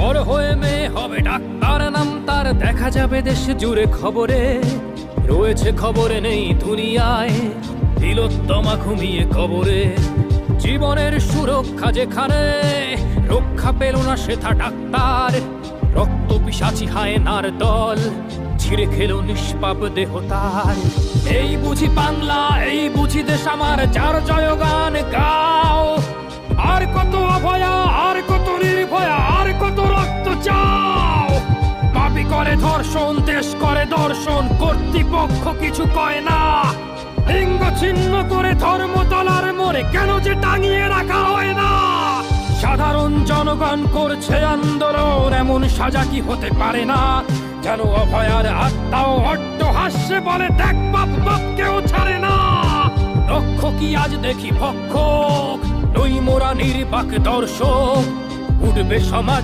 বড় হয়ে মেয়ে হবে ডাক্তার, নাম তার দেখা যাবে দেশ জুড়ে খবরে। রয়েছে খবরে নেই দুনিয়ায়, তিলোত্তমা ঘুমিয়ে কবরে। জীবনের সুরক্ষা যেখানে, রক্ষা পেল না সেথা ডাক্তার। রক্ত পিশাচি হায়নার দল, ছিঁড়ে খেলো নিষ্পাপ দেহ তার। এই বুঝি বাংলা, এই বুঝি দেশ আমার, যার জয়গান গাও। আর কত অভয়া, আর কত নির্ভয়া, আর কত রক্ত চাও। পাপী করে ধর্ষণ, দেশ করে দর্শন, কর্তৃপক্ষ কিছু কয় না। লিঙ্গ ছিন্ন করে ধর্মতলার মোড়ে কেন যে টাঙিয়ে রাখা হয় না। সাধারণ জনগণ করছে আন্দোলন, এমন সাজা কি হতে পারে না। যেন অভয়ার আত্মাও অট্ট হাস্যে বলে, দেখ বাপ বাপ কেউ ছাড়ে না। লক্ষ্য কি আজ দেখি ভক্ষক, নই মোরা নির্বাক দর্শক। উঠবে সমাজ